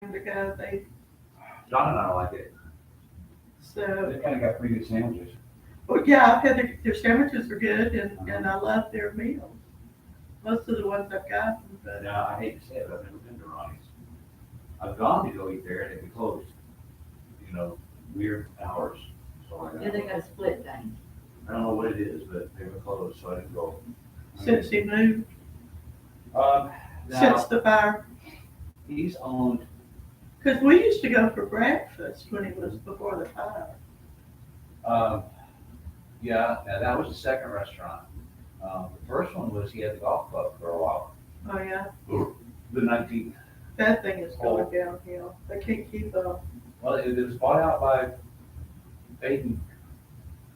to go. John and I like it. So, They kind of got pretty good sandwiches. well, yeah, I've had their sandwiches are good, and I love their meals. Most of the ones I've gotten, but Now, I hate to say it, but I've never been to Ronnie's. I've gone to go eat there and they've been closed. You know, weird hours. So Yeah, they got a split thing. I don't know what it is, but they were closed, so I didn't go. since he moved, Now, since the fire, he's owned, because we used to go for breakfast when it was before the fire. yeah, now that was the second restaurant. The first one was he had the golf club for a while, Oh, yeah, the 19th. that thing is going downhill. They can't keep up. Well, it was bought out by Baden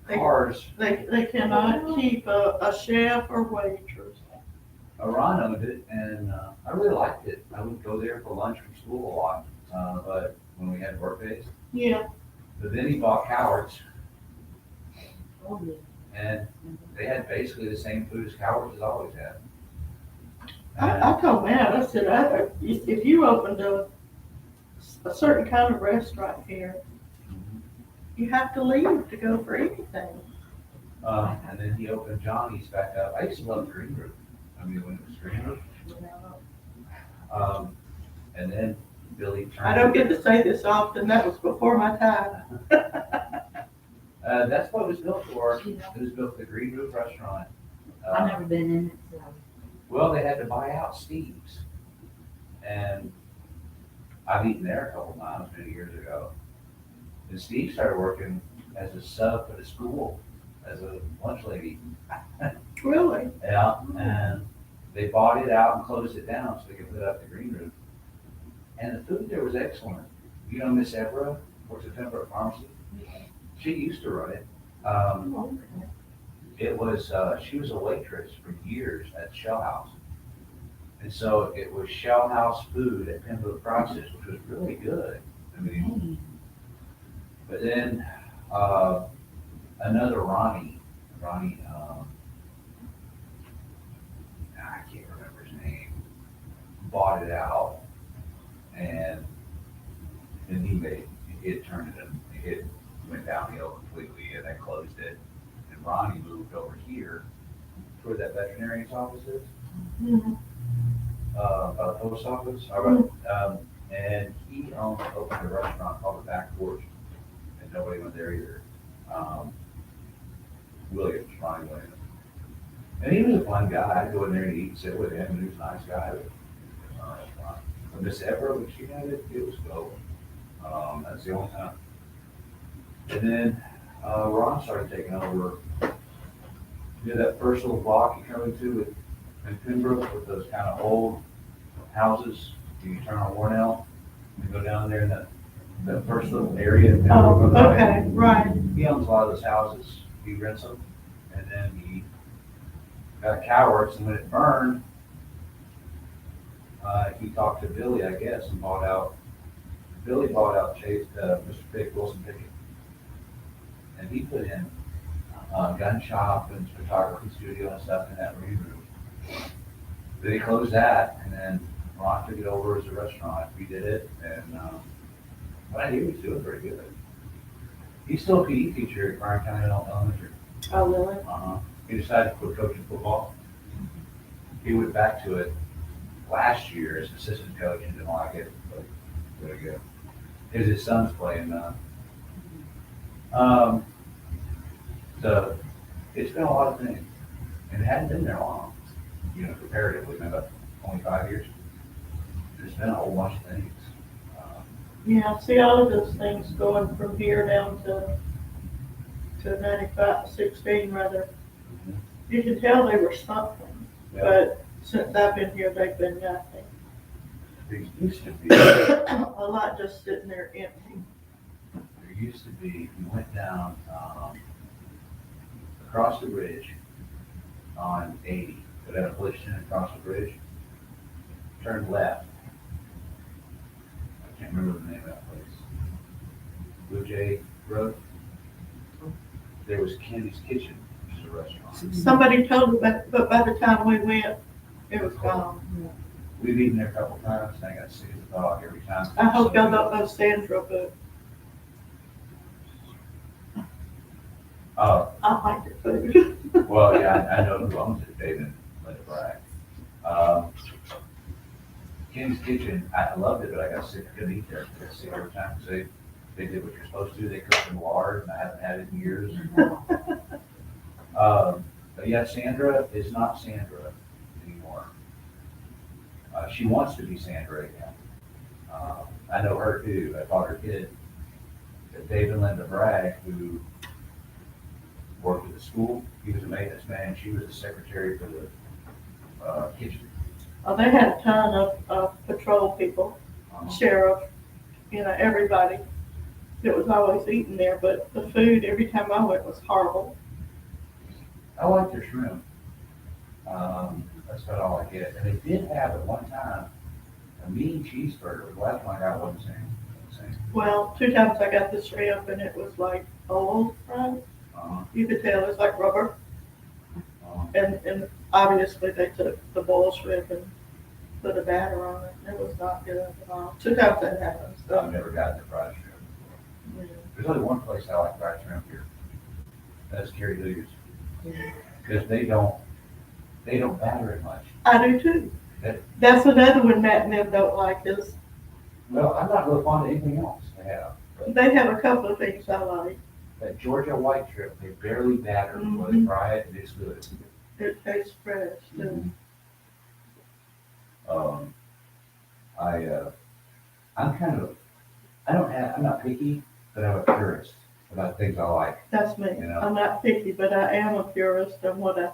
They- Cars. They cannot keep a chef or waitress. Ron owned it, and I really liked it. I would go there for lunch from school a lot, but when we had work days. Yeah, But then he bought Cowards, Oh, yeah. and they had basically the same food as Cowards has always had. I told Matt, I said, if you opened a certain kind of restaurant here, you have to leave to go for anything. And then he opened Johnny's back up. I used to love Green Roof. I mean, when it was Green Roof. And then Billy turned. I don't get to say this often, that was before my time. That's what it was built for. It was built for the Green Roof Restaurant. I've never been in it, so. Well, they had to buy out Steve's. And I've eaten there a couple times many years ago. And Steve started working as a sub for the school, as a lunch lady. Really? Yeah, and they bought it out and closed it down so they could put up the green roof. And the food there was excellent. You know Miss Evra, works at Pembroke Pharmacy? She used to run it. It was, she was a waitress for years at Shell House. And so it was Shell House food at Pembroke prices, which was really good. I mean, but then, another Ronnie, I can't remember his name, bought it out and he made, it turned it went downhill completely and they closed it. And Ronnie moved over here to where that veterinarian's office is, Mhm. by the post office. And he opened a restaurant called the Back Porch and nobody went there either. Williams, Ronnie Williams. And he was a fun guy. I'd go in there and eat and sit with him, and he was a nice guy. But Miss Evra, when she had it, it was gold. That's the only time. And then Ron started taking over. You know that first little block you come into in Pembroke with those kind of old houses? You turn on Warnell and go down there in that first little area. in Oh, Pembroke. okay, right. He owns a lot of those houses. He rents them, and then he got Cowards, and when it burned, he talked to Billy, I guess, and Billy bought out Mr. Pick, Wilson Pickett. And he put in gun shop and photography studio and stuff in that room. Then he closed that, and then Ron took it over as a restaurant, redid it, and but he was doing pretty good. He's still a PE teacher at Bryan County Elementary. Oh, really? He decided to quit coaching football. He went back to it last year as assistant coach and didn't like it, but there you go. His son's playing now. So it's been a lot of things, and it hadn't been there long, you know, comparatively, maybe about 25 years. There's been a whole bunch of things. Yeah, see all of those things going from here down to 95, 16 rather. You can tell they were something, Yeah. but since I've been here, they've been nothing. There used to be, A lot just sitting there empty. you went down across the bridge on 80, go down to Bliston across the bridge, turn left. I can't remember the name of that place. Blue Jay Road. There was Kenny's Kitchen, which is a restaurant. Somebody told me, but by the time we went, it was gone. We've eaten there a couple times, and I got sick of the dog every time. I hope y'all don't know Sandra, but Oh, I like the food. well, yeah, I know who owns it, David and Linda Bragg. Kim's Kitchen, I loved it, but I got sick, couldn't eat there, I got sick every time, because they did what you're supposed to do, they cooked in lard, and I haven't had it in years. But yeah, Sandra is not Sandra anymore. She wants to be Sandra again. I know her too, I taught her kid, David and Linda Bragg, who worked at the school, he was a maintenance man, she was the secretary for the kitchen. Oh, they had a ton of patrol people, sheriff, everybody that was always eating there, but the food, every time I went, was horrible. I like their shrimp. That's about all I get. And they did have at one time a mean cheeseburger. The last one I got wasn't the same. Well, 2 times I got the shrimp and it was like old fries. You could tell it's like rubber. And obviously they took the boiled shrimp and put a batter on it. It was not good at all. 2 times that happened. I've never gotten the fried shrimp before. Yeah. There's only one place I like fried shrimp here. That's Carrie Lou's. Because they don't batter it much. I do too. That's another one Matt and them don't like is, Well, I'm not real fond of anything else they have. But they have a couple of things I like. that Georgia white shrimp, they barely batter before they fry it, and it's good. It tastes fresh too. I'm not picky, but I'm a purist about things I like. That's me. You know. I'm not picky, but I am a purist on what I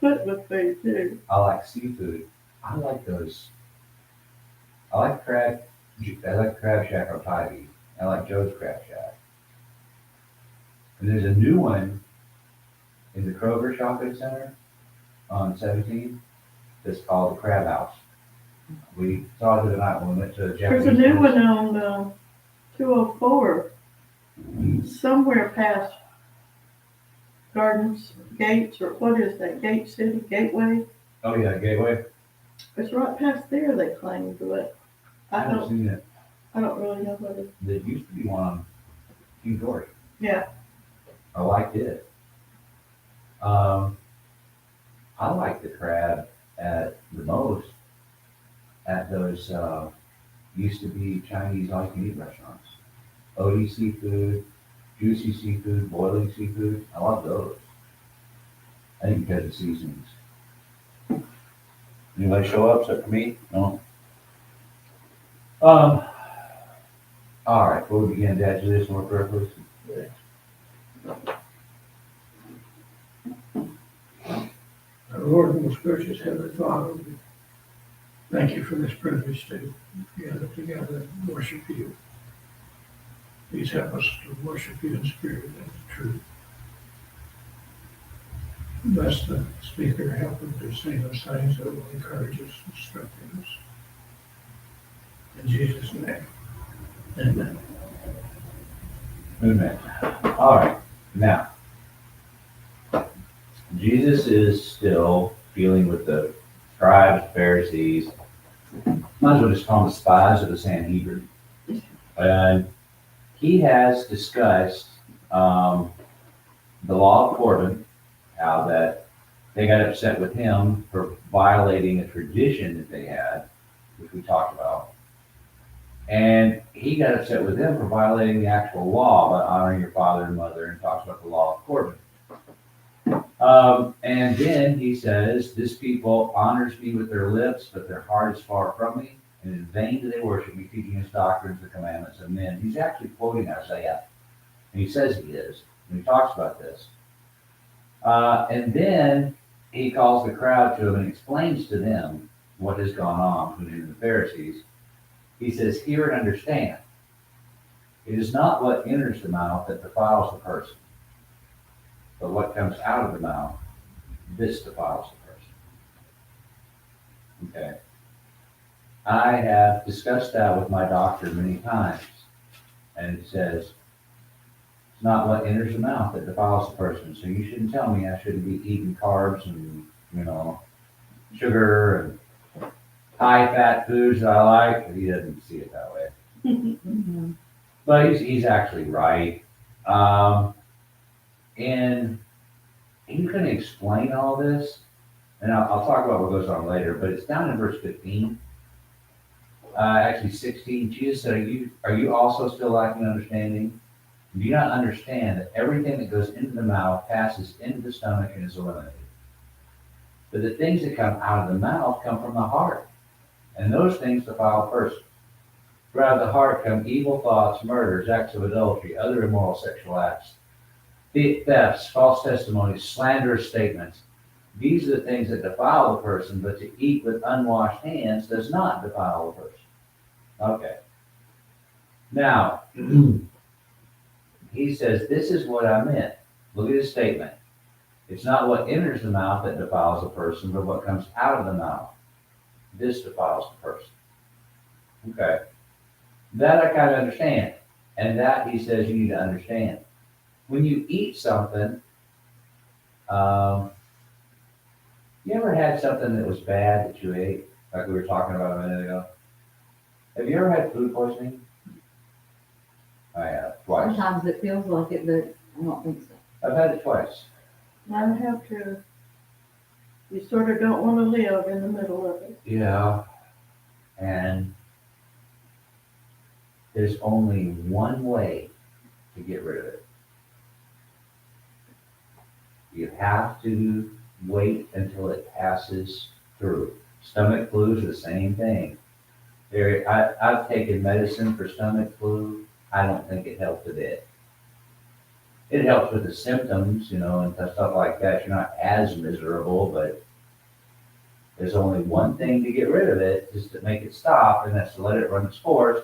put with food too. I like seafood. I like those. I like crab shack on Tybee. I like Joe's Crab Shack. And there's a new one in the Kroger Shopping Center on 17 that's called the Crab House. We saw it tonight when we went to a Japanese. There's a new place. one on 204, somewhere past Gardens Gates, or what is that, Gate City, Gateway? Oh yeah, Gateway. It's right past there, they claim, but I I haven't don't seen it. really know what it is. There used to be one on King George. Yeah, I liked it. I like the crab at the most at those used to be Chinese all-you-can-eat restaurants. Odie seafood, juicy seafood, boiling seafood. I love those. I think because of seasonings. Anybody show up except for me? No. All right, before we begin, Dad, do this more purpose. Our Lord, most gracious Heavenly Father, we thank you for this privilege to gather together and worship you. Please help us to worship you in spirit and in truth. Bless the speaker, help him to say those things that will encourage us, instruct us. In Jesus' name, amen. Amen. All right, now, Jesus is still dealing with the scribes, Pharisees, might as well just call them the spies of the Sanhedrin. And he has discussed the law of Corbin, how that they got upset with him for violating a tradition that they had, which we talked about. And he got upset with them for violating the actual law by honoring your father and mother, and talks about the law of Corbin. And then he says, this people honors me with their lips, but their heart is far from me, and in vain do they worship me, teaching his doctrines, the commandments of men. He's actually quoting Isaiah, and he says he is, and he talks about this. And then he calls the crowd to him and explains to them what has gone on between him and the Pharisees. He says, hear and understand. It is not what enters the mouth that defiles the person, but what comes out of the mouth, this defiles the person. Okay. I have discussed that with my doctor many times, and it says, it's not what enters the mouth that defiles the person. So you shouldn't tell me I shouldn't be eating carbs and, sugar and high-fat foods that I like, but he doesn't see it that way. Mhm. But he's actually right. And he can explain all this, and I'll talk about what goes on later, but it's down in verse 15. Actually 16, Jesus said, are you also still lacking understanding? Do you not understand that everything that goes into the mouth passes into the stomach and is eliminated? But the things that come out of the mouth come from the heart, and those things defile a person. For out of the heart come evil thoughts, murders, acts of adultery, other immoral sexual acts, thefts, false testimonies, slanderous statements. These are the things that defile the person, but to eat with unwashed hands does not defile the person. Okay. Now, he says, this is what I meant. Look at his statement. It's not what enters the mouth that defiles a person, but what comes out of the mouth. This defiles the person. Okay. That I kind of understand. And that, he says, you need to understand. When you eat something, you ever had something that was bad that you ate, like we were talking about a minute ago? Have you ever had food poisoning? I have, twice. Sometimes it feels like it, but I don't think so. I've had it twice. I have to, you sort of don't want to live in the middle of it. Yeah. And there's only one way to get rid of it. You have to wait until it passes through. Stomach flu is the same thing. I've taken medicine for stomach flu. I don't think it helped a bit. It helps with the symptoms, and stuff like that. You're not as miserable, but there's only one thing to get rid of it, is to make it stop, and that's to let it run its course,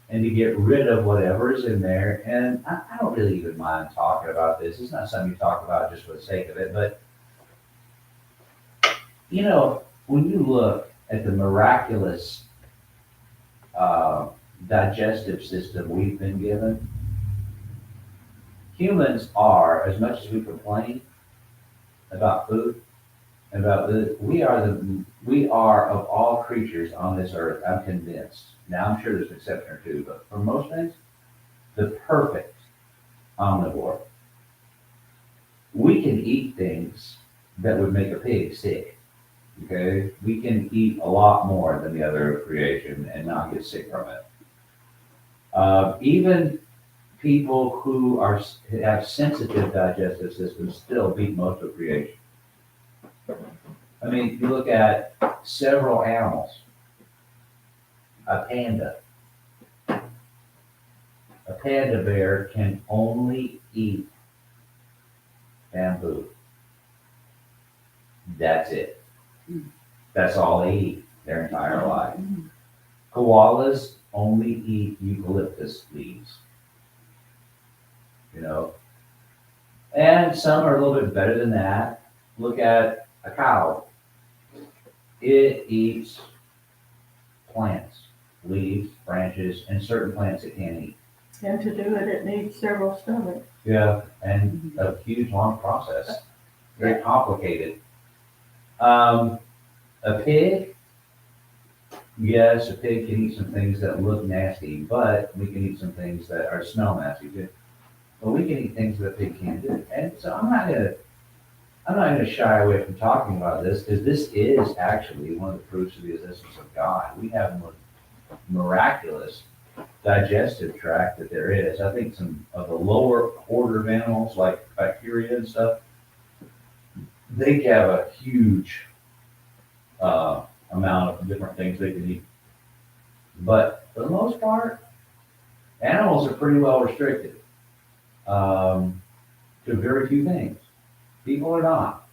and to get rid of whatever is in there. And I don't really even mind talking about this. It's not something you talk about just for the sake of it, but when you look at the miraculous digestive system we've been given, humans are, as much as we complain about food, we are of all creatures on this earth, I'm convinced. Now I'm sure there's an exception or two, but for most things, the perfect omnivore. We can eat things that would make a pig sick. Okay, we can eat a lot more than the other creation and not get sick from it. Even people who have sensitive digestive systems still beat most of creation. I mean, you look at several animals. A panda bear can only eat bamboo. That's it. That's all they eat their entire life. Koalas only eat eucalyptus leaves. And some are a little bit better than that. Look at a cow. It eats plants, leaves, branches, and certain plants it can't eat. And to do it, it needs several stomachs. Yeah, and a huge, long process. Very complicated. A pig, yes, a pig can eat some things that look nasty, but we can eat some things that smell nasty too. But we can eat things that a pig can't do. And so I'm not gonna shy away from talking about this, because this is actually one of the proofs of the existence of God. We have the most miraculous digestive tract that there is. I think some of the lower order of animals, like bacteria and stuff, they have a huge amount of different things they can eat. But for the most part, animals are pretty well restricted to very few things. People are not.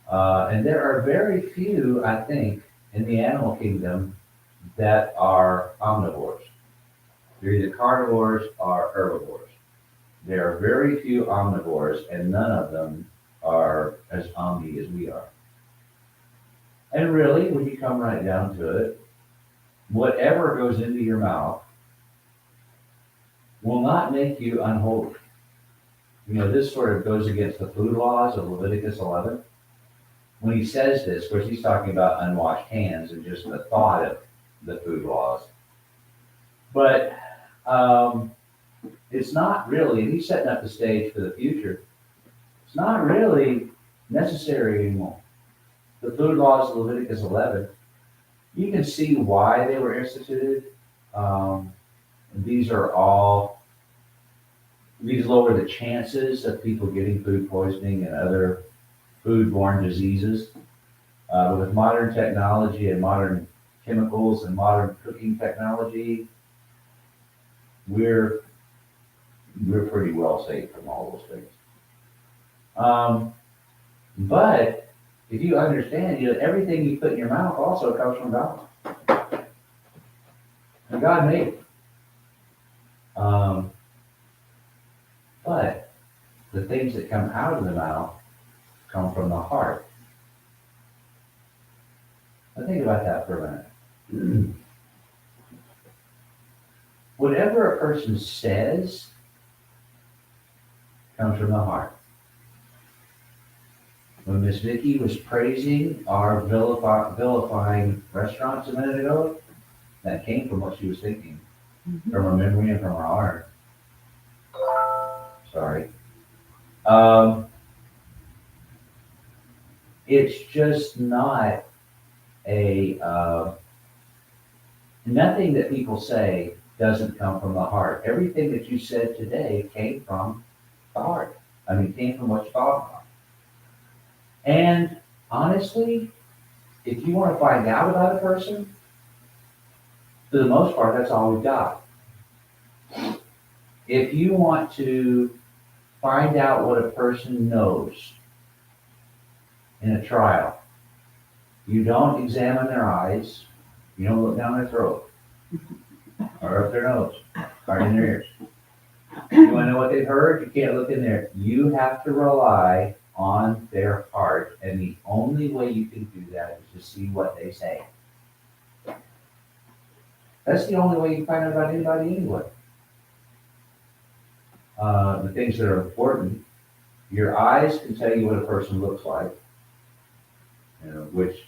And there are very few, I think, in the animal kingdom that are omnivores. They're either carnivores or herbivores. There are very few omnivores, and none of them are as omni as we are. And really, when you come right down to it, whatever goes into your mouth will not make you unholy. This sort of goes against the food laws of Leviticus 11. when he says this, of course, he's talking about unwashed hands and just the thought of the food laws. But it's not really, and he's setting up the stage for the future, it's not really necessary anymore. The food laws of Leviticus 11, you can see why they were instituted. These lower the chances of people getting food poisoning and other foodborne diseases. With modern technology and modern chemicals and modern cooking technology, we're pretty well safe from all those things. But if you understand, everything you put in your mouth also comes from God. And God made it. But the things that come out of the mouth come from the heart. Now think about that for a minute. Whatever a person says comes from the heart. When Miss Vicki was praising our vilifying restaurants a minute ago, that came from what she was thinking, from her memory and from her heart. Sorry. It's just not nothing that people say doesn't come from the heart. Everything that you said today came from the heart. Came from what you thought about. And honestly, if you want to find out about a person, for the most part, that's all we've got. If you want to find out what a person knows in a trial, you don't examine their eyes, you don't look down their throat, or up their nose, or in their ears. You want to know what they've heard? You can't look in there. You have to rely on their heart, and the only way you can do that is to see what they say. That's the only way you can find out about anybody anyway. The things that are important, your eyes can tell you what a person looks like, which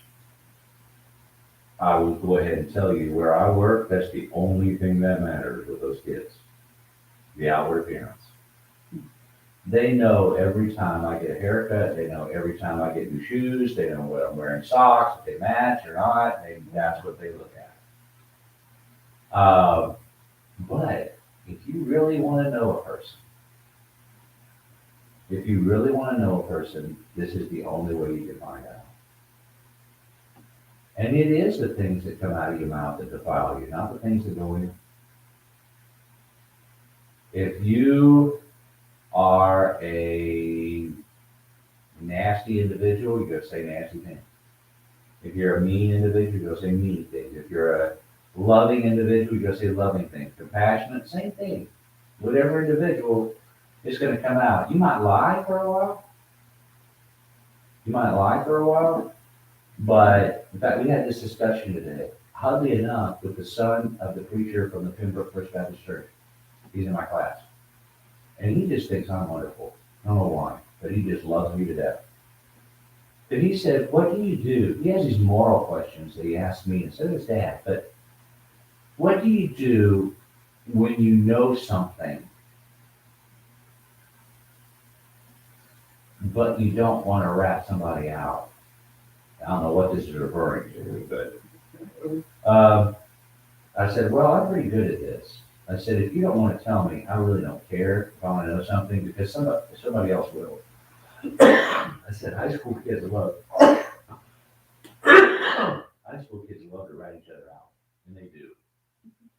I will go ahead and tell you where I work, that's the only thing that matters with those kids, the outward appearance. They know every time I get a haircut, they know every time I get new shoes, they know what I'm wearing socks, if they match or not, that's what they look at. But if you really want to know a person, this is the only way you can find out. And it is the things that come out of your mouth that defile you, not the things that go in. If you are a nasty individual, you're going to say nasty things. If you're a mean individual, you're going to say mean things. If you're a loving individual, you're going to say loving things. Compassionate, same thing. Whatever individual is going to come out. You might lie for a while. But in fact, we had this discussion today, oddly enough, with the son of the preacher from the Pembroke First Baptist Church. He's in my class. And he just thinks I'm wonderful. I don't know why, but he just loves me to death. But he said, what do you do? He has these moral questions that he asks me, and so does Dad. But what do you do when you know something, but you don't want to rat somebody out? I don't know what this is referring to, but I said, well, I'm pretty good at this. I said, if you don't want to tell me, I really don't care if I want to know something, because somebody else will. I said, high school kids love to rat each other out, and they do.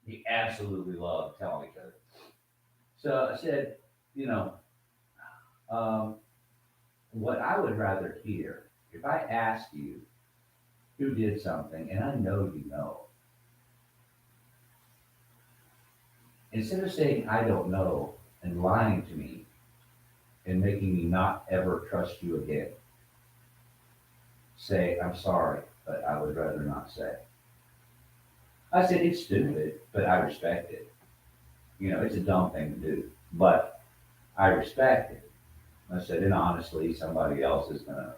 They absolutely love telling each other. So I said, what I would rather hear, if I ask you who did something, and I know you know, instead of saying I don't know and lying to me and making me not ever trust you again, say, I'm sorry, but I would rather not say. I said, it's stupid, but I respect it. It's a dumb thing to do, but I respect it. I said, and honestly, somebody else is going to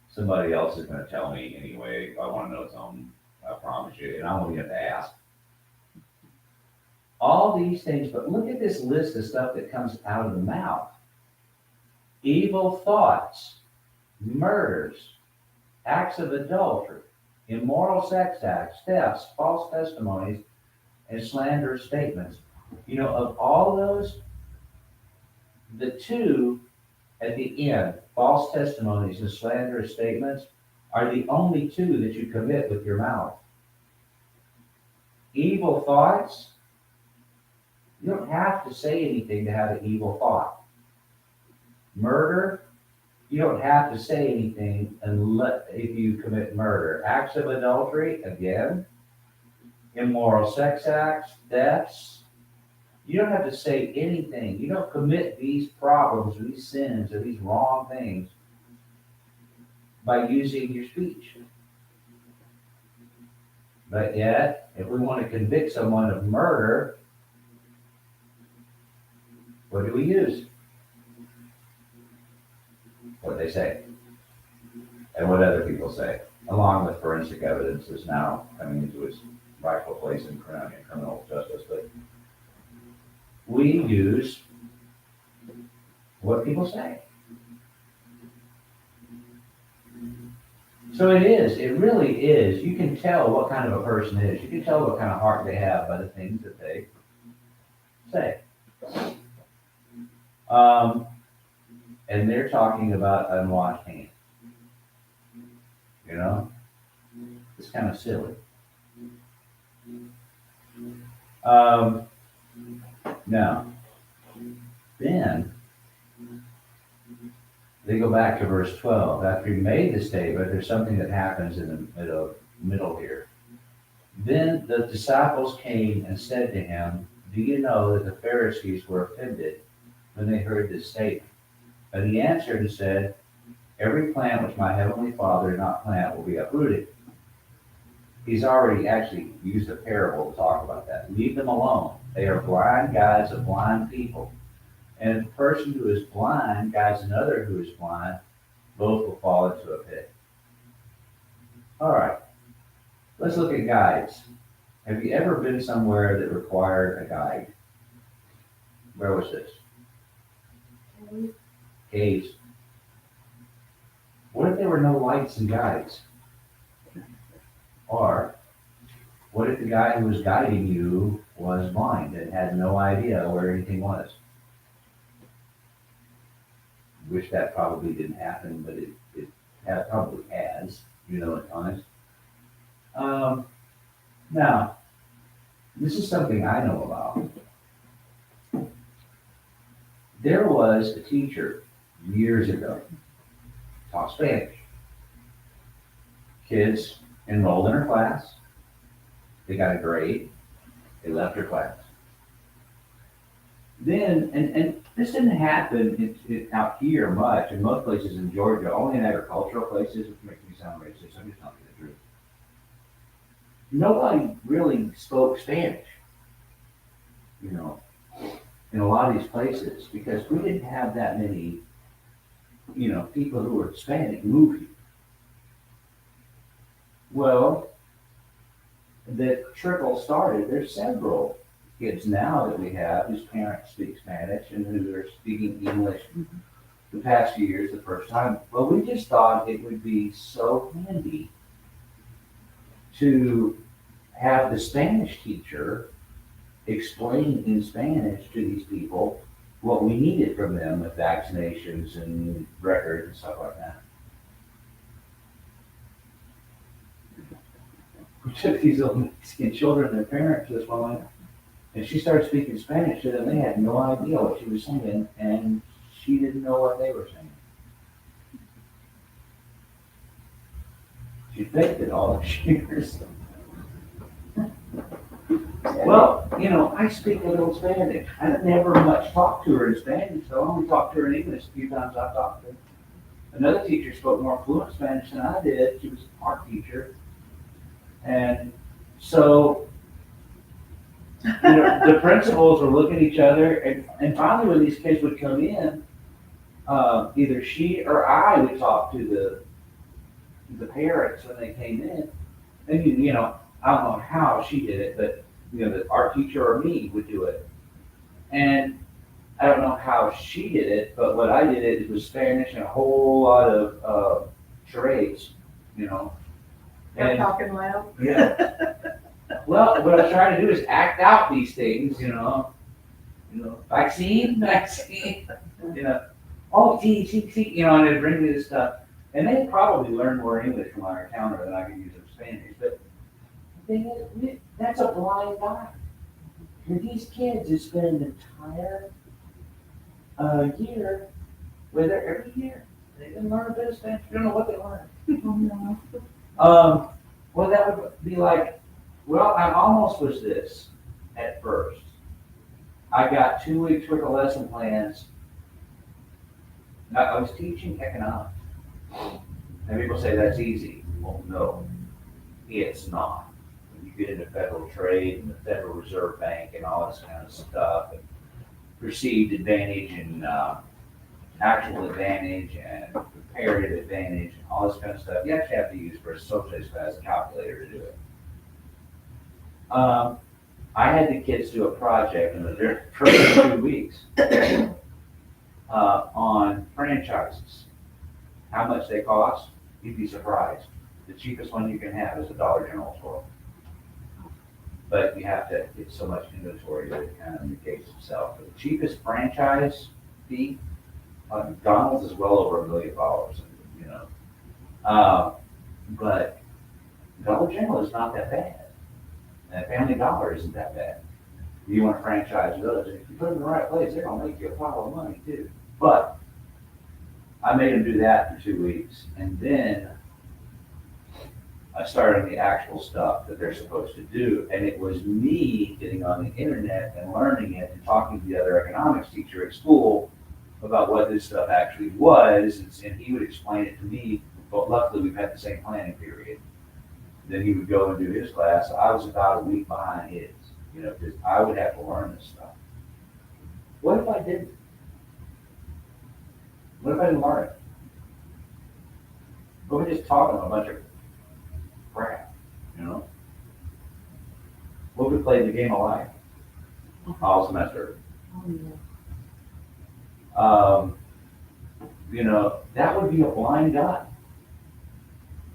somebody else is gonna tell me anyway, if I wanna know something, I promise you, and I won't even have to ask. All these things, but look at this list of stuff that comes out of the mouth. Evil thoughts, murders, acts of adultery, immoral sex acts, thefts, false testimonies, and slanderous statements. You know, of all those, the two at the end, false testimonies and slanderous statements, are the only two that you commit with your mouth. Evil thoughts, you don't have to say anything to have an evil thought. Murder, you don't have to say anything unless if you commit murder. Acts of adultery, again, immoral sex acts, thefts, you don't have to say anything. You don't commit these problems, these sins, or these wrong things by using your speech. But yet, if we want to convict someone of murder, what do we use? What they say, and what other people say, along with forensic evidence is now coming into its rightful place in criminal justice. But we use what people say. So it really is. You can tell what kind of a person is. You can tell what kind of heart they have by the things that they say. And they're talking about unwashed hands. You know? It's kind of silly. Now, then, they go back to verse 12. After he made the statement, there's something that happens in the middle here. Then the disciples came and said to him, "Do you know that the Pharisees were offended when they heard this statement?" But he answered and said, "Every plant which my heavenly Father did not plant will be uprooted." He's already actually used a parable to talk about that. Leave them alone. They are blind guides of blind people. And the person who is blind guides another who is blind. Both will fall into a pit. All right. Let's look at guides. Have you ever been somewhere that required a guide? Where was this? Caves. What if there were no lights and guides? Or what if the guy who was guiding you was blind and had no idea where anything was? Wish that probably didn't happen, but it probably has, at times. Now, this is something I know about. There was a teacher years ago, taught Spanish. Kids enrolled in her class. They got a grade. They left her class. Then, and this didn't happen out here much, in most places in Georgia, only in agricultural places, which makes me sound racist. I'm just telling you the truth. Nobody really spoke Spanish, in a lot of these places, because we didn't have that many, people who were Hispanic move here. Well, the trickle started. There's several kids now that we have whose parents speak Spanish and who are speaking English the past few years the first time. Well, we just thought it would be so handy to have the Spanish teacher explain in Spanish to these people what we needed from them with vaccinations and records and stuff like that. We took these little Mexican children and their parents to this woman, and she started speaking Spanish to them. They had no idea what she was saying, and she didn't know what they were saying. She faked it all those years. Well, I speak a little Spanish. I never much talked to her in Spanish, so I only talked to her in English a few times I talked to her. Another teacher spoke more fluent Spanish than I did. She was an art teacher. And so, the principals would look at each other, and finally when these kids would come in, either she or I would talk to the parents when they came in, and you know, I don't know how she did it, but you know, the art teacher or me would do it. And I don't know how she did it, but what I did it was Spanish and a whole lot of charades, you know. They're And talking loud. yeah, well, what I was trying to do is act out these things, vaccine, you know, oh, see, you know, and they bring me this stuff. And they probably learned more English from our counter than I could use in Spanish, but the thing is, that's a blind guy. And these kids who spend an entire year with her every year. They didn't learn a bit of Spanish. You don't know what they learned. Well, that would be like, well, I almost was this at first. I got 2 weeks worth of lesson plans. I was teaching economics. And people say that's easy. Well, no, it's not. When you get into federal trade and the Federal Reserve Bank and all this kind of stuff, and perceived advantage and actual advantage and comparative advantage and all this kind of stuff, you actually have to use for a socialist class calculator to do it. I had the kids do a project in the first 2 weeks on franchises. How much they cost, you'd be surprised. The cheapest one you can have is a Dollar General store. But you have to get so much inventory that it kind of negates itself. But the cheapest franchise fee, McDonald's is well over $1 million, you know. But Dollar General is not that bad. And Family Dollar isn't that bad. You want to franchise those, and if you put them in the right place, they're gonna make you a pile of money too. But I made them do that for 2 weeks, and then I started the actual stuff that they're supposed to do, and it was me getting on the internet and learning it and talking to the other economics teacher at school about what this stuff actually was, and he would explain it to me, but luckily we've had the same planning period. Then he would go and do his class. I was about a week behind his, you know, because I would have to learn this stuff. What if I didn't? What if I didn't learn it? What if we just talking a bunch of crap, you know? What if we played the game of life all semester? You know, that would be a blind guy.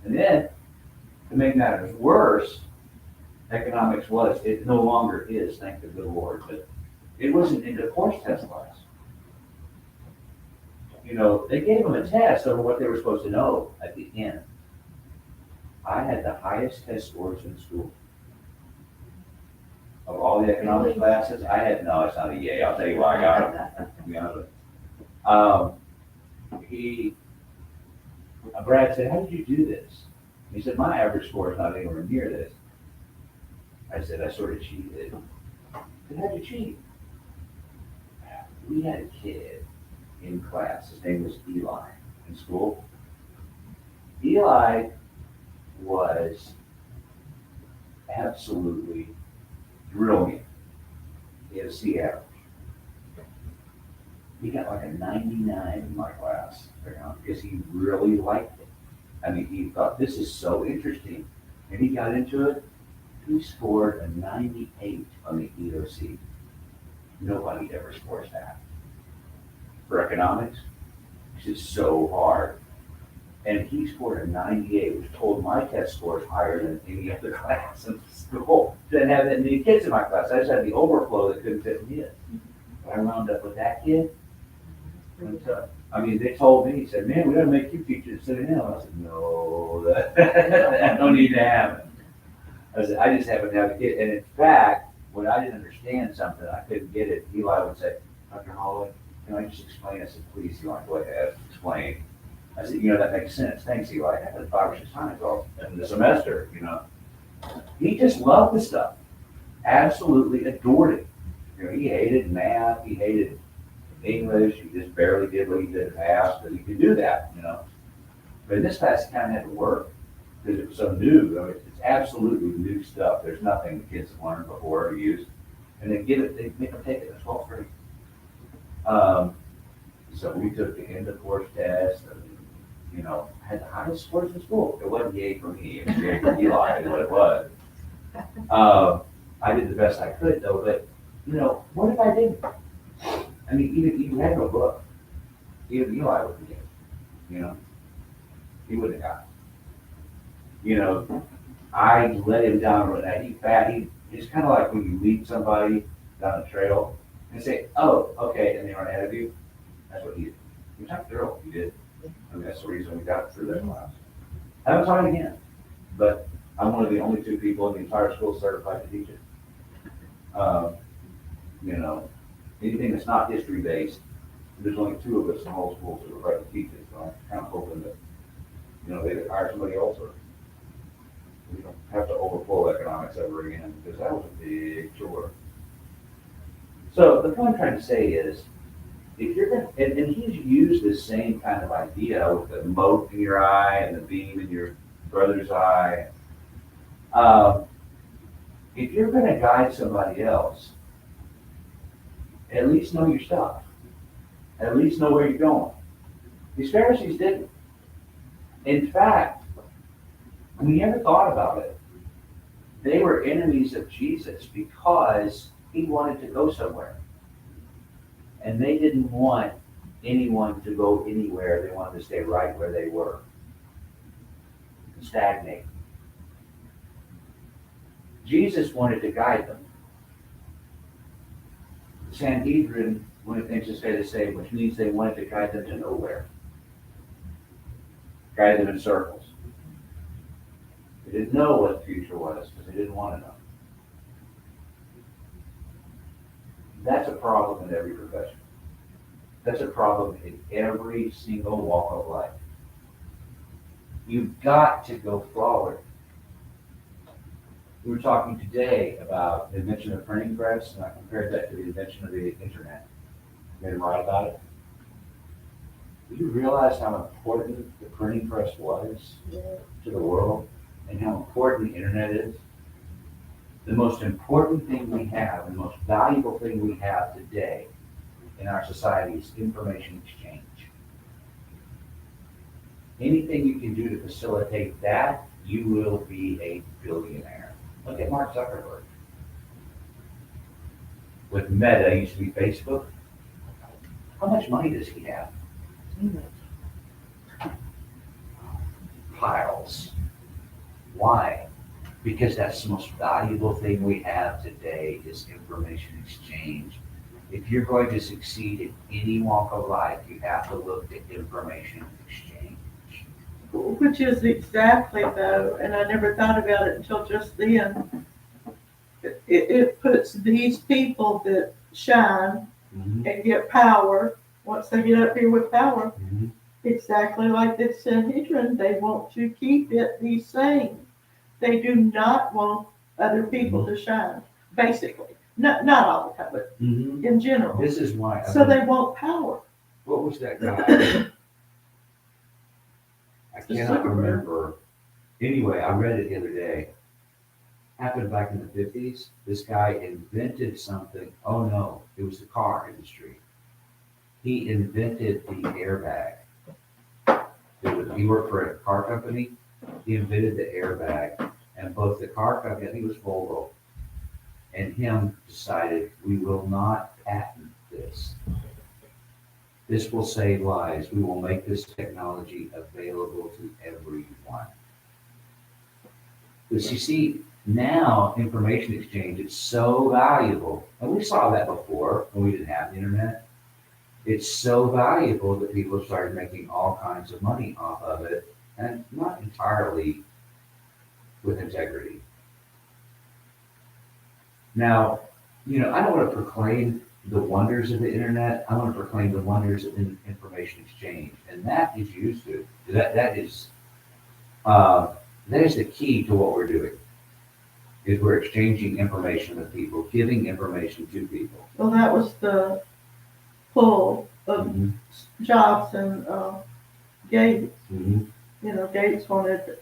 And then, to make matters worse, economics it no longer is, thank the good Lord, but it wasn't in the course test class. You know, they gave them a test over what they were supposed to know at the end. I had the highest test scores in school. Of all the economics classes, no, it's not a yay, I'll tell you why I got them, to be honest with you. Brad said, how did you do this? He said, my average score is not anywhere near this. I said, I sort of cheated. I said, how'd you cheat? We had a kid in class, his name was Eli, in school. Eli was absolutely brilliant. He had a C average. He got like a 99 in my class, because he really liked it. I mean, he thought, this is so interesting. And he got into it. He scored a 98 on the EOC. Nobody ever scores that. For economics, this is so hard. And he scored a 98, which told my test score is higher than any other class in school. Didn't have that many kids in my class. I just had the overflow that couldn't fit me in. But I wound up with that kid. And, I mean, they told me, he said, man, we gotta make you teach it instead of him. I said, no, that don't need to happen. I said, I just happen to have a kid. And in fact, when I didn't understand something, I couldn't get it, Eli would say, Dr. Holloway, can I just explain? I said, please, Eli, go ahead, explain. I said, you know, that makes sense. Thanks, Eli. I had it 5 or 6 times all in the semester, you know. He just loved the stuff. Absolutely adored it. You know, he hated math, he hated English, he just barely did what he did in math, but he could do that, you know. But in this class, he kind of had to work because it was so new. I mean, it's absolutely new stuff. There's nothing the kids have learned before or used. And they make them take it in 12th grade. So we took the end of course test, and had the highest scores in school. It wasn't yay for me, it was yay for Eli, is what it was. I did the best I could though, but, what if I didn't? I mean, even if you had no book, even Eli wouldn't get it, he wouldn't have got it. I let him down with that. It's kind of like when you lead somebody down the trail and say, oh, okay, and they run ahead of you. That's what he did. You talked through, you did. I mean, that's the reason we got through that class. I haven't taught it again, but I'm one of the only 2 people in the entire school certified to teach it. Anything that's not history based, there's only 2 of us in the whole school certified to teach it. So I'm kind of hoping that, they hire somebody else or we don't have to overflow economics ever again, because that was a big chore. So the point I'm trying to say is, if you're going to, and he's used this same kind of idea with the mote in your eye and the beam in your brother's eye. If you're going to guide somebody else, at least know your stuff. At least know where you're going. These Pharisees didn't. In fact, we never thought about it. They were enemies of Jesus because he wanted to go somewhere. And they didn't want anyone to go anywhere. They wanted to stay right where they were. Stagnate. Jesus wanted to guide them. The Sanhedrin wanted things to stay the same, which means they wanted to guide them to nowhere. Guide them in circles. They didn't know what the future was because they didn't want to know. That's a problem in every profession. That's a problem in every single walk of life. You've got to go forward. We were talking today about the invention of the printing press, and I compared that to the invention of the internet. You made a write about it. Did you realize how important the printing press was to the world and how important the internet is? The most important thing we have, and the most valuable thing we have today in our society is information exchange. Anything you can do to facilitate that, you will be a billionaire. Look at Mark Zuckerberg. With Meta, used to be Facebook. How much money does he have? Piles. Why? Because that's the most valuable thing we have today is information exchange. If you're going to succeed in any walk of life, you have to look at information exchange. Which is exactly though, and I never thought about it until just then. It puts these people that shine and get power, once they get up here with power, exactly like the Sanhedrin, they want to keep it the same. They do not want other people to shine, basically. Not all the time, but in general. This is why. So they want power. What was that guy? I cannot remember. Anyway, I read it the other day. Happened back in the 50s. This guy invented something. Oh no, it was the car industry. He invented the airbag. He worked for a car company. He invented the airbag. And both the car company, I think it was Volvo, and him decided, we will not patent this. This will save lives. We will make this technology available to everyone. Because you see, now information exchange is so valuable, and we saw that before when we didn't have the internet. It's so valuable that people started making all kinds of money off of it, and not entirely with integrity. Now, I don't want to proclaim the wonders of the internet. I want to proclaim the wonders of information exchange, and that is used to that is the key to what we're doing. Is we're exchanging information with people, giving information to people. Well, that was the pull of Jobs and Gates. Gates wanted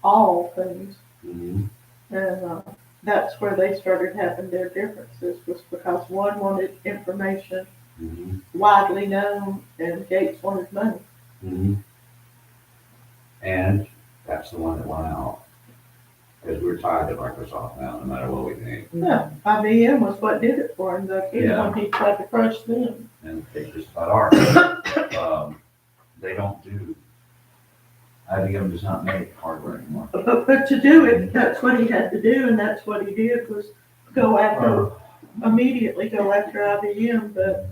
all things, and that's where they started having their differences, was because one wanted information widely known and Gates wanted money. And that's the one that went out. Because we're tied to Microsoft now, no matter what we think. Yeah, IBM was what did it for him, the kid Yeah. when he tried to crush them. And they just about are. They don't do, IBM does not make hardware anymore. But to do it, that's what he had to do, and that's what he did, was go after, immediately go after IBM, but,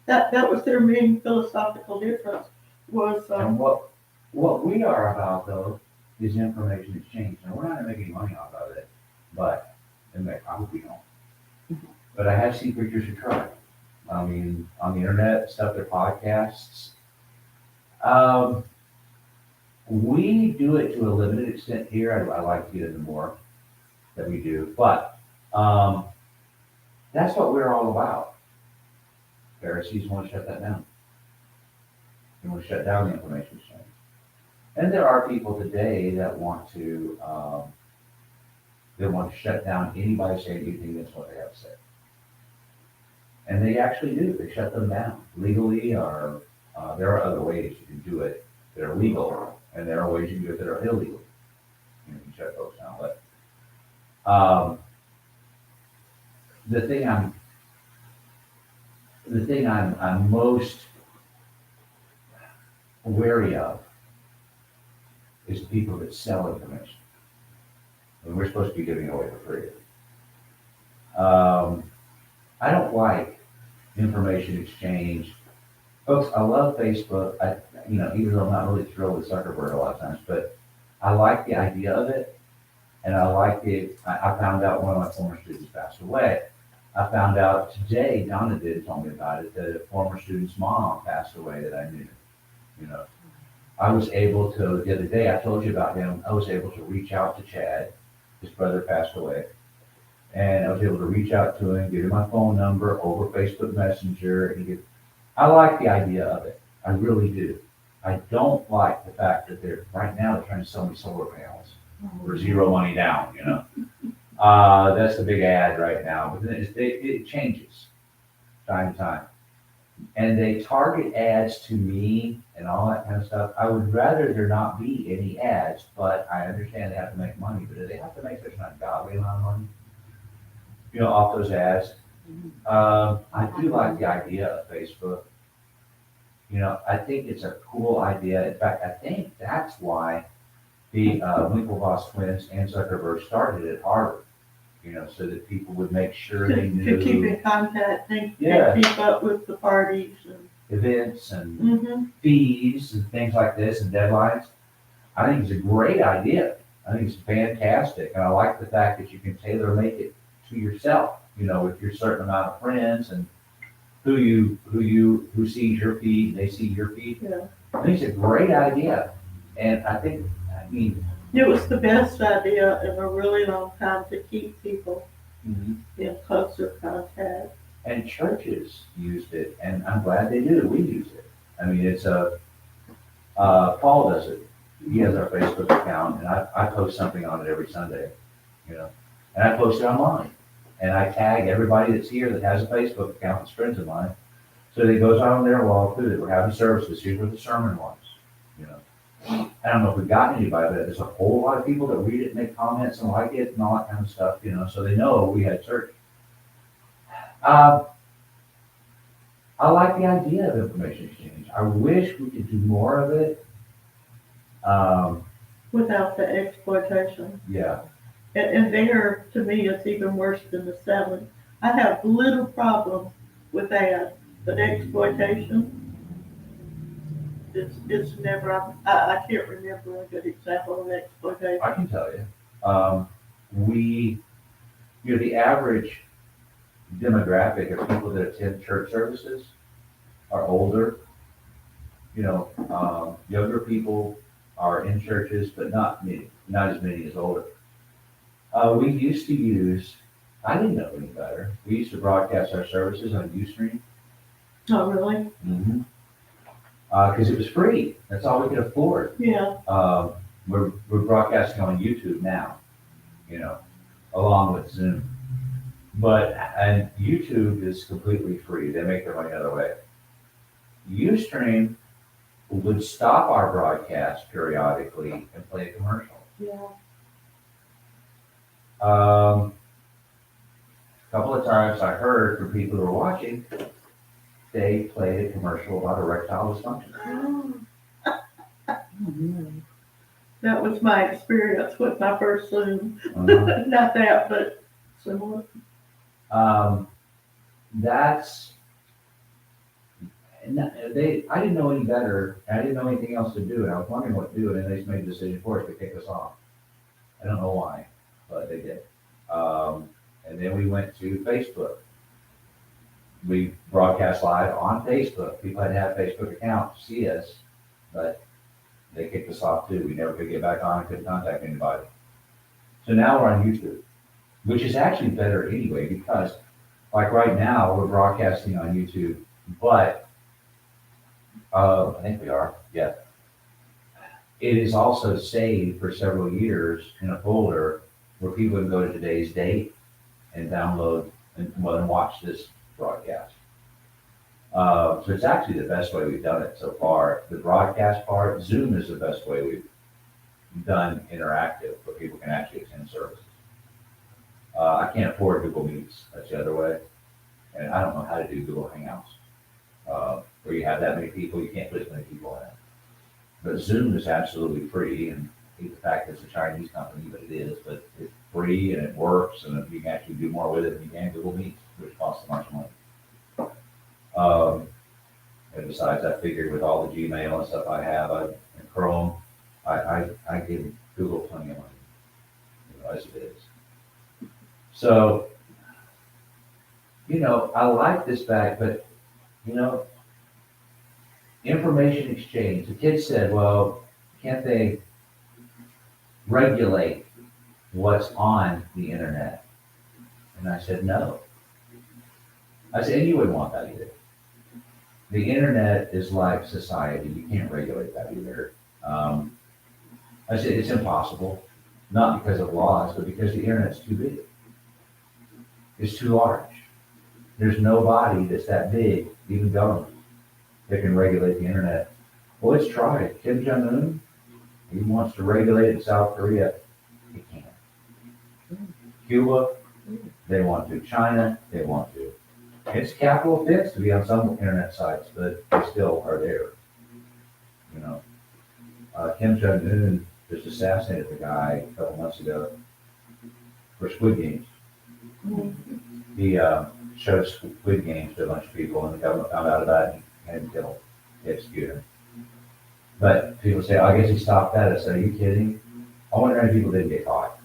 that was their main philosophical difference, was, And what we are about though is information exchange, and we're not gonna make any money off of it, but, I hope we don't. But I have seen preachers who try. I mean, on the internet, stuff, their podcasts. We do it to a limited extent here. I like to get into more that we do, but, that's what we're all about. Pharisees want to shut that down. They want to shut down the information exchange. And there are people today that want to shut down anybody saying anything against what they have to say. And they actually do. They shut them down legally, or there are other ways you can do it that are legal, and there are ways you can do it that are illegal. You can shut those down. But the thing I'm most wary of is people that sell information. And we're supposed to be giving it away for free. I don't like information exchange. Folks, I love Facebook. Even though I'm not really thrilled with Zuckerberg a lot of times, but I like the idea of it. And I found out one of my former students passed away. I found out today, Donna told me about it, that a former student's mom passed away that I knew. I was able to, the other day, I told you about him, I was able to reach out to Chad. His brother passed away. And I was able to reach out to him, give him my phone number over Facebook Messenger. I like the idea of it. I really do. I don't like the fact that right now they're trying to sell me solar panels for zero money down, That's the big ad right now. But then it changes time to time. And they target ads to me and all that kind of stuff. I would rather there not be any ads, but I understand they have to make money. But do they have to make such an ungodly amount of money, off those ads? I do like the idea of Facebook. I think it's a cool idea. In fact, I think that's why the Winklevoss twins and Zuckerberg started at Harvard. So that people would make sure they knew. To keep in contact, and Yeah. keep up with the parties and. Events and fees and things like this and deadlines. I think it's a great idea. I think it's fantastic. And I like the fact that you can tailor make it to yourself, with your certain amount of friends and who sees your feed, they see your feed. Yeah. I think it's a great idea. And It was the best idea in a really long time to keep people in closer contact. And churches used it, and I'm glad they do. We use it. It's Paul does it. He has our Facebook account, and I post something on it every Sunday, and I post it online. And I tag everybody that's here that has a Facebook account that's friends of mine. So it goes on their wall too, that we're having services. Here's where the sermon was, I don't know if we've gotten anybody, but there's a whole lot of people that read it, make comments and like it and all that kind of stuff, so they know we had church. I like the idea of information exchange. I wish we could do more of it. Without the exploitation. Yeah. And there, to me, it's even worse than the selling. I have little problem with ads, but exploitation, it's never, I can't remember a good example of exploitation. I can tell you. The average demographic of people that attend church services are older. Younger people are in churches, but not as many as older. We used to use, I didn't know any better. We used to broadcast our services on Ustream. Oh, really? Mm-hmm. Because it was free. That's all we could afford. Yeah. We're broadcasting on YouTube now, along with Zoom. And YouTube is completely free. They make their money another way. Ustream would stop our broadcast periodically and play a commercial. Yeah. A couple of times I heard from people who were watching, they played a commercial about erectile dysfunction. Oh, no. That was my experience with my first Zoom. Uh-huh. Not that, but similar. That's, and I didn't know any better. I didn't know anything else to do, and I was wondering what to do, and then they just made a decision for us to kick us off. I don't know why, but they did. And then we went to Facebook. We broadcast live on Facebook. People had to have Facebook accounts to see us, but they kicked us off too. We never could get back on and couldn't contact anybody. So now we're on YouTube, which is actually better anyway, because like right now we're broadcasting on YouTube, but I think we are, yeah. It is also saved for several years in a folder where people can go to today's date and download and watch this broadcast. So it's actually the best way we've done it so far. The broadcast part, Zoom is the best way we've done interactive, where people can actually attend services. I can't afford Google Meets, that's the other way. And I don't know how to do Google Hangouts, where you have that many people, you can't put as many people in it. But Zoom is absolutely free, and I hate the fact that it's a Chinese company, but it is, but it's free and it works, and you can actually do more with it than you can Google Meet, which costs so much money. And besides, I figured with all the Gmail and stuff I have, and Chrome, I give Google plenty of money, as it is. So, I like this back, but, information exchange. The kids said, well, can't they regulate what's on the internet? And I said, no. I said, and you wouldn't want that either. The internet is like society. You can't regulate that either. I said, it's impossible. Not because of laws, but because the internet's too big. It's too large. There's nobody that's that big, even government, that can regulate the internet. Well, let's try it. Kim Jong-un, he wants to regulate it in South Korea. He can't. Cuba, they want to. China, they want to. It's capital offense to be on some internet sites, but they still are there. Kim Jong-un just assassinated the guy a couple months ago for Squid Games. He showed Squid Games to a bunch of people, and the government found out about it and had him killed. They executed him. But people say, I guess he stopped that. I said, are you kidding? I wonder how many people didn't get caught.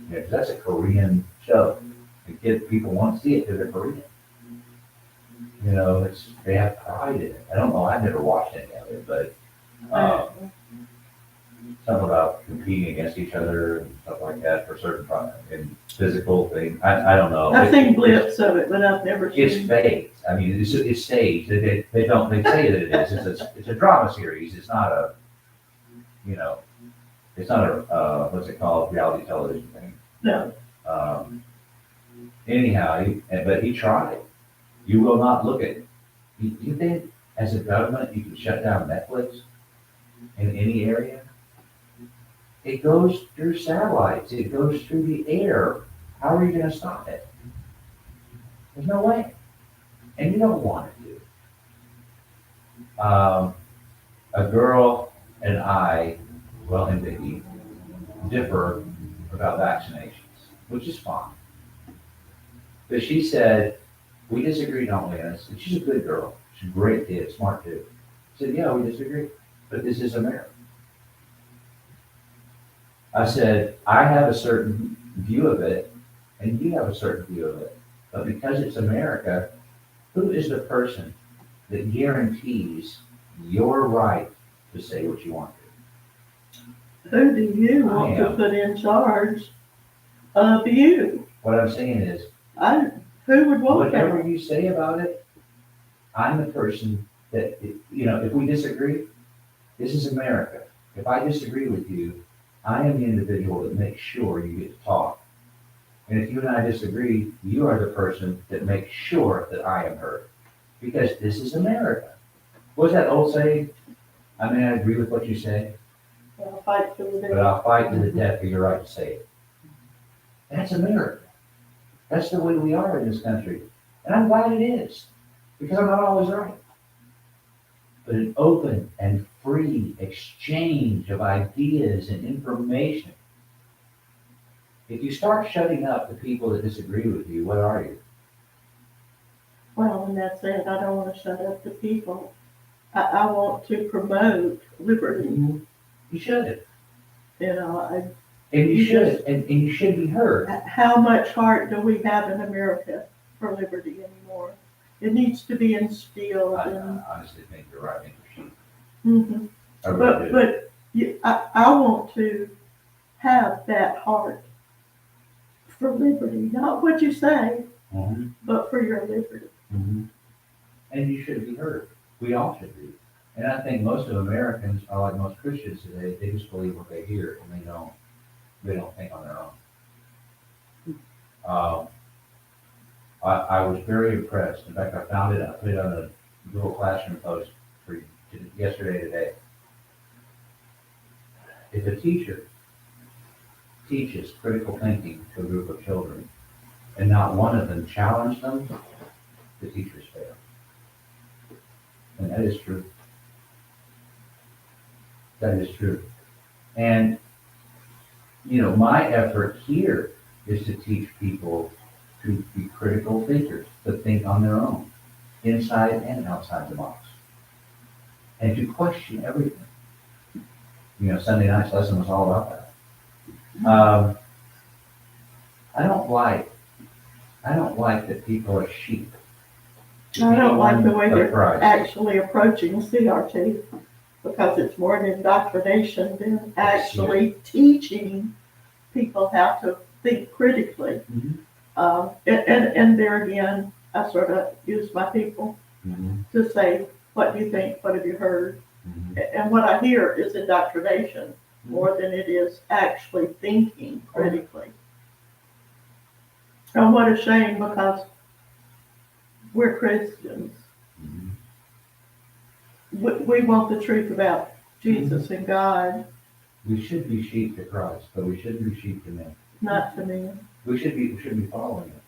Because that's a Korean show. People want to see it because they're Korean. They have pride in it. I don't know. I've never watched any of it, but something about competing against each other and stuff like that for certain and physical things. I don't know. I've seen blips of it, but I've never seen. It's fake. I mean, it's staged. They say that it is. It's a drama series. It's not a, it's not a what's it called, reality television thing. No. Anyhow, but he tried. You will not look at. You think as a government you can shut down Netflix in any area? It goes through satellites. It goes through the air. How are you going to stop it? There's no way. And you don't want to. A girl and I, and Vicky, differ about vaccinations, which is fine. But she said, we disagree, don't we? And she's a good girl. She's a great kid, smart kid. I said, yeah, we disagree. But this is America. I said, I have a certain view of it, and you have a certain view of it. But because it's America, who is the person that guarantees your right to say what you want to? Who do you want to put in charge of you? What I'm saying is, who would want that? whatever you say about it, I'm the person that, if we disagree, this is America. If I disagree with you, I am the individual that makes sure you get to talk. And if you and I disagree, you are the person that makes sure that I am heard. Because this is America. What's that old saying? I mean, I agree with what you say, Fight to the but death. I'll fight to the death for your right to say it. That's America. That's the way we are in this country. And I'm glad it is, because I'm not always right. But an open and free exchange of ideas and information. If you start shutting up the people that disagree with you, what are you? Well, and that's it. I don't want to shut up the people. I want to promote liberty. You should. You know, And you should, and you should be heard. how much heart do we have in America for liberty anymore? It needs to be instilled. I And, honestly think you're right, I think you're sheep. Mhm. I really do. But I want to have that heart for liberty, not what you say, Mhm, but for your liberty. mhm. And you should be heard. We all should be. And I think most of Americans are like most Christians today. They just believe what they hear and they don't think on their own. I was very impressed. In fact, I found it, I put it on the Google Classroom post for yesterday, today. If a teacher teaches critical thinking to a group of children and not one of them challenged them, the teachers fail. And that is true. That is true. And, my effort here is to teach people to be critical thinkers, to think on their own, inside and outside the box, and to question everything. Sunday night's lesson was all about that. I don't like that people are sheep. I don't like the way But they're Christ. actually approaching CRT, because it's more an indoctrination than actually teaching people how to think critically. Mhm. And there again, I sort of use my people Mhm. to say, what do you think? What have you heard? Mhm. And what I hear is indoctrination more than it is actually thinking critically. And what a shame, because we're Christians. Mhm. We want the truth about Jesus and God, We should be sheep to Christ, but we shouldn't be sheep to men. not to men. We should be following it.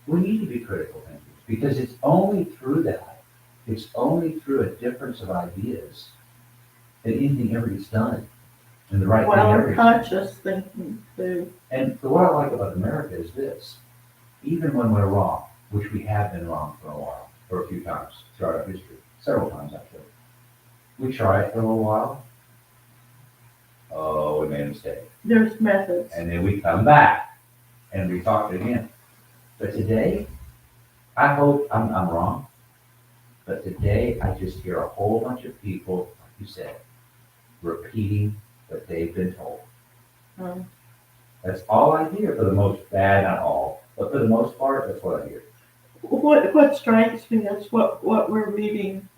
We need to be critical thinkers, because it's only through that, it's only through a difference of ideas that anything ever gets done, and the right thing Well, ever and gets done. conscious thinking too. And what I like about America is this: even when we're wrong, which we have been wrong for a while, for a few times throughout our history, several times actually, we try it for a little while. Oh, we made a mistake. There's methods. And then we come back and we talk it again. But today, I hope I'm wrong, but today I just hear a whole bunch of people, like you said, repeating what they've been told. Um, That's all I hear for the most, bad, not all, but for the most part, that's what I hear. What strikes me is what we're reading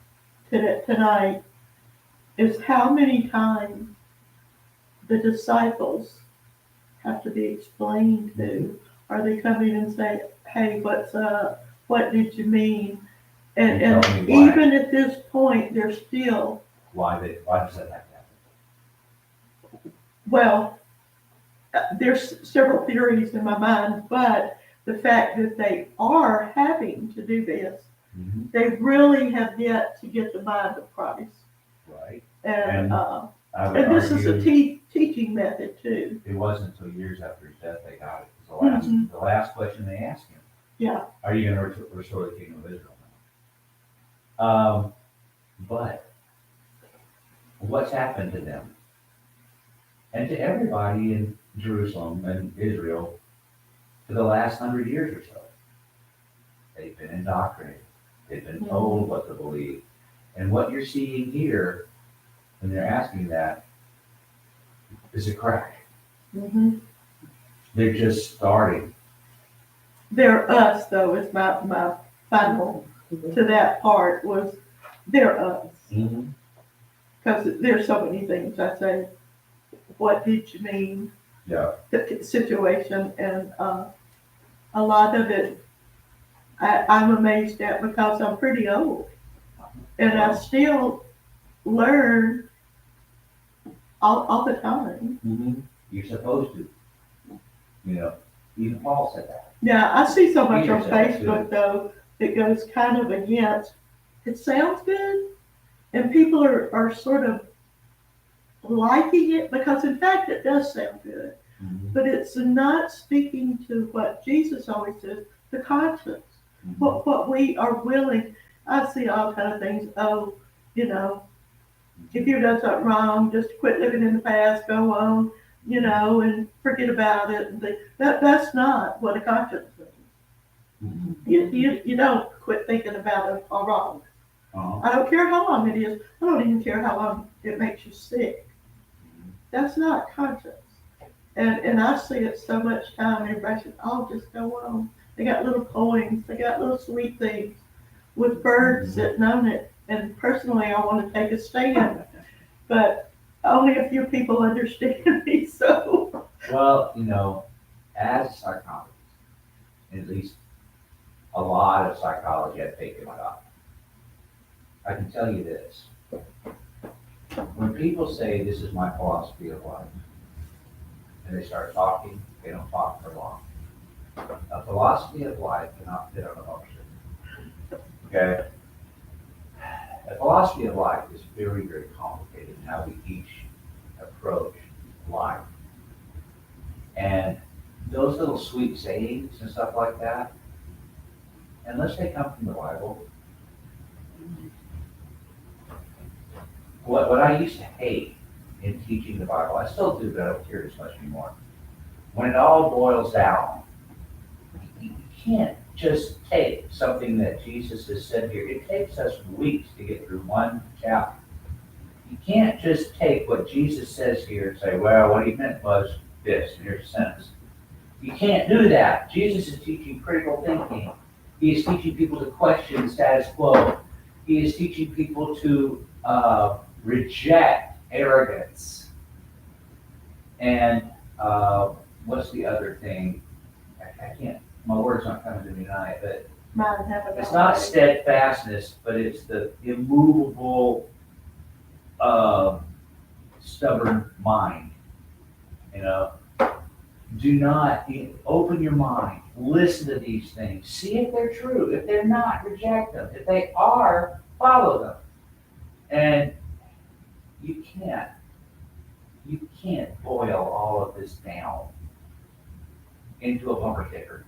tonight is how many times the disciples have to be explained to. Are they coming and say, hey, what's up? What did you mean? And Tell me why. even at this point, they're still, Why does that have to happen? well, there's several theories in my mind, but the fact that they are having to do this, Mm-hmm. they really have yet to get the mind of Christ. Right. And I would this is a argue teaching method too. it wasn't until years after his death they got it. It was the last question they asked him. Yeah. Are you going to restore the kingdom of Israel now? But what's happened to them and to everybody in Jerusalem and Israel for the last 100 years or so? They've been indoctrinated. They've been told what to believe. And what you're seeing here, when they're asking that, is a crack. Mm-hmm. They're just starting. They're us, though, is my final to that part was they're us. Mm-hmm. Because there's so many things I say, what did you mean? Yeah. The situation, and a lot of it I'm amazed at because I'm pretty old. And I still learn all the time. You're supposed to. You know, even Paul said that. Yeah, I see so much on Peter said that, Facebook though, that goes kind of against, it sounds good, and people are sort of liking it because in fact it does sound good, but it's not speaking to what Jesus always says, the conscience, what we are willing. I see all kind of things, oh, you know, if you've done something wrong, just quit living in the past, go on, you know, and forget about it. And that's not what a conscience means. You don't quit thinking about it all wrong. I don't care how long it is. I don't even care how long it makes you sick. That's not conscience. And I see it so much time, everybody says, oh, just go on. They got little coins, they got little sweet things with birds sitting on it. And personally, I want to take a stand, but only a few people understand me, so. Well, you know, as a psychologist, at least a lot of psychology I've taken up, I can tell you this. When people say this is my philosophy of life, and they start talking, they don't talk for long. A philosophy of life cannot fit on a bumper sticker. Okay? A philosophy of life is very, very complicated in how we each approach life. And those little sweet sayings and stuff like that, unless they come from the Bible, what I used to hate in teaching the Bible, I still do, but I don't care as much anymore. When it all boils down, you can't just take something that Jesus has said here. It takes us weeks to get through one chapter. You can't just take what Jesus says here and say, well, what he meant was this, and here's a sentence. You can't do that. Jesus is teaching critical thinking. He is teaching people to question the status quo. He is teaching people to reject arrogance. And what's the other thing? I can't, my words aren't coming to me tonight, but it's not steadfastness, but it's the immovable, stubborn mind. You know, do not open your mind, listen to these things, see if they're true. If they're not, reject them. If they are, follow them. And you can't boil all of this down into a bumper sticker.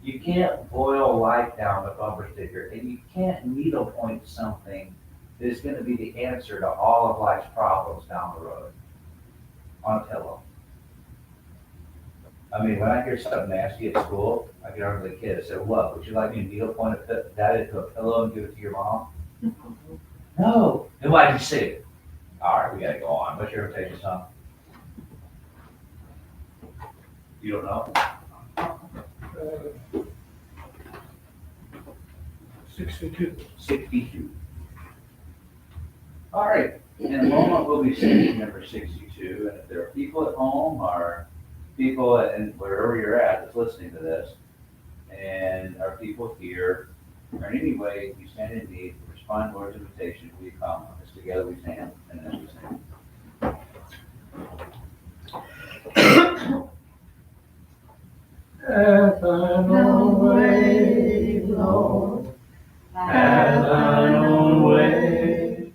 You can't boil life down to a bumper sticker, and you can't needlepoint something that is going to be the answer to all of life's problems down the road on a pillow. I mean, when I hear something nasty at school, I get over to the kid and say, what, would you like me to needlepoint that into a pillow and give it to your mom? No. Then why'd you say it? All right, we gotta go on. What's your rotation, son? You don't know? 62. 62. All right, in a moment, we'll be singing number 62, and if there are people at home or people and wherever you're at that's listening to this, and our people here, or in any way you stand in need, respond to our invitation, we come. As together we stand, and then we sing. Have thine own way, Lord. Have thine own way.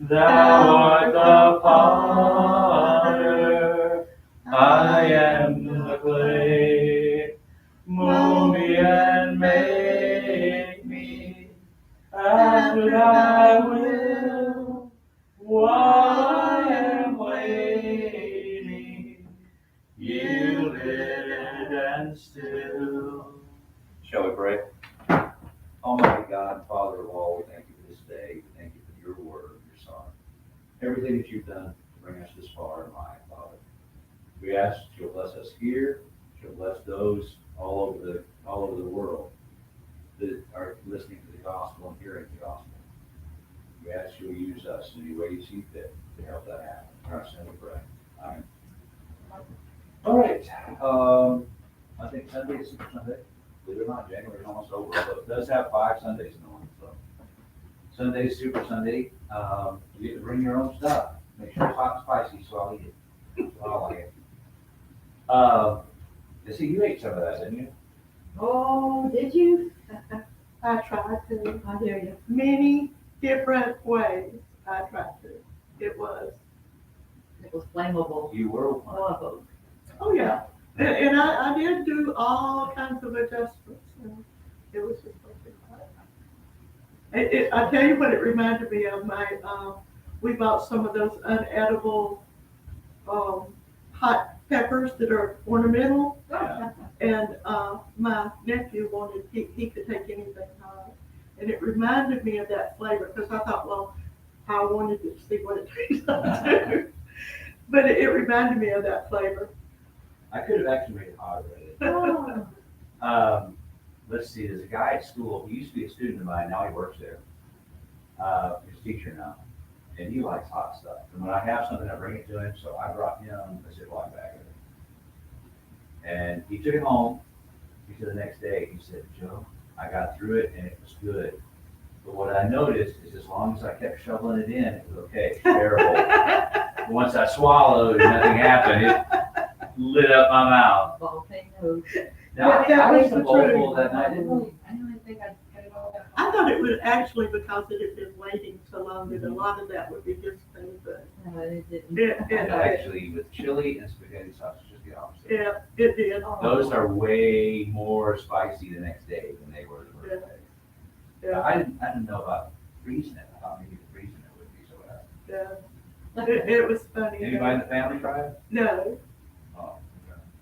Thou art the potter, I am the clay. Mold me and make me after thy will, while I am waiting, yielded and still. Shall we pray? Almighty God, Father of all, we thank you for this day. We thank you for your word, your Son. Everything that you've done to bring us this far in life, Father. We ask that you'll bless us here, that you'll bless those all over the world that are listening to the gospel and hearing the gospel. We ask you'll use us in any way you see fit to help that happen. In our sin we pray. Amen. All right. I think Sunday is Super Sunday. Believe it or not, January is almost over, but it does have 5 Sundays in the month. So Sunday is Super Sunday. You get to bring your own stuff. Make sure it's hot and spicy, so I'll eat it. So I'll like it. See, you ate some of that, didn't you? Oh, did you? I tried to, I hear you. many different ways, I tried to. It was, It was flammable. You were. Oh, oh yeah, and I did do all kinds of adjustments, and it was just something like I tell you what it reminded me of, we bought some of those unedible, hot peppers that are ornamental. Yeah. And my nephew wanted, he could take anything hot. And it reminded me of that flavor, because I thought, well, I wanted to see what it tastes like too. But it reminded me of that flavor. I could have actually made it hotter. oh. Let's see, there's a guy at school, he used to be a student of mine, now he works there. He's a teacher now, and he likes hot stuff. And when I have something, I bring it to him, so I brought him a Ziploc bag of it. And he took it home. He said the next day, he said, Joe, I got through it and it was good. But what I noticed is as long as I kept shoveling it in, it was okay, terrible. But once I swallowed and nothing happened, it lit up my mouth. Volcanoes. Now, Yeah, I that was was the vocal truth. that night, I didn't didn't think I'd cut it all out. I thought it was actually because it had been waiting so long that a lot of that would be just things that, No, it didn't. it actually, with chili and spaghetti sauce, it's just the opposite. yeah, it did. Oh. Those are way more spicy the next day than they were the first day. Yeah, I didn't know about freezing it. I thought maybe freezing it would be so bad. yeah. It was funny. Anybody in the family tried it? No, Oh,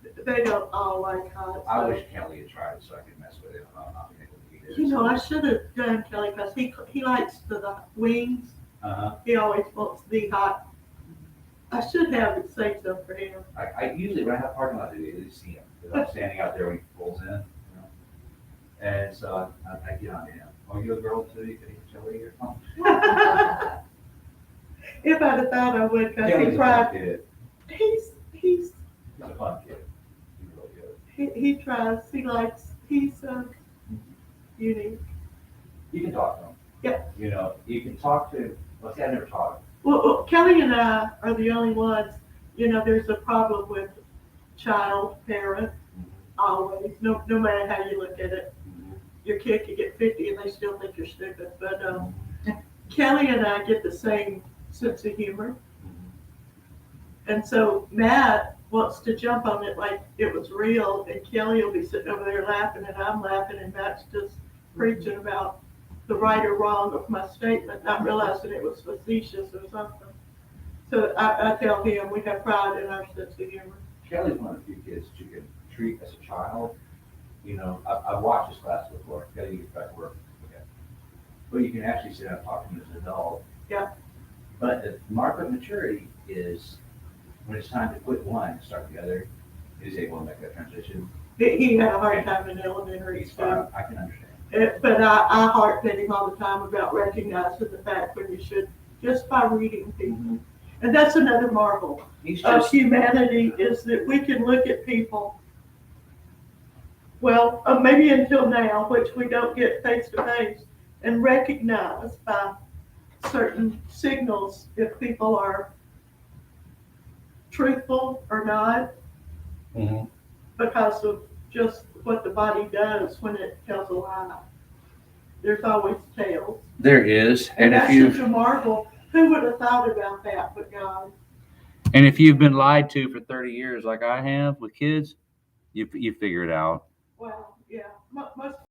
okay. they don't all like hot. I wish Kelly had tried it so I could mess with it. I'm not able to eat it. You know, I should have done Kelly, because he likes the wings. Uh-huh. He always wants to be hot. I should have it saved some for him. I usually, when I have parking lot, I at least see him, because I'm standing out there when he pulls in, you know. And so I get on to him. Oh, you a girl too? You can eat chili or something? If I'd have thought I would, because Kelly's he a fun tried, kid. he's, He's a fun kid. He's really good. he tries, he's unique. You can talk to him. Yeah. You know, you can talk to, let's say I never talked. Well, Kelly and I are the only ones, there's a problem with child, parent, always, no matter how you look at it. Your kid could get 50 and they still think you're stupid, but Kelly and I get the same sense of humor. And so Matt wants to jump on it like it was real, and Kelly will be sitting over there laughing, and I'm laughing, and Matt's just preaching about the right or wrong of my statement, not realizing it was facetious or something. So I tell him we have pride in our sense of humor. Kelly's one of the few kids that you can treat as a child. You know, I've watched this class before. Kelly gets back to work. Okay. But you can actually sit down and talk to him as an adult. Yeah. But the mark of maturity is when it's time to quit one and start the other, he's able to make that transition. He had a hard time in elementary He's school. fine. I can understand. But I heart at him all the time about recognizing the fact when you should, just by reading people. And that's another marvel He's of just, humanity, is that we can look at people, well, maybe until now, which we don't get face to face, and recognize by certain signals if people are truthful or not, because of just what the body does when it tells a lie. There's always tails. There is, And and if that's you've such a marvel. Who would have thought about that but God? been lied to for 30 years like I have with kids, you figure it out. Well, yeah, most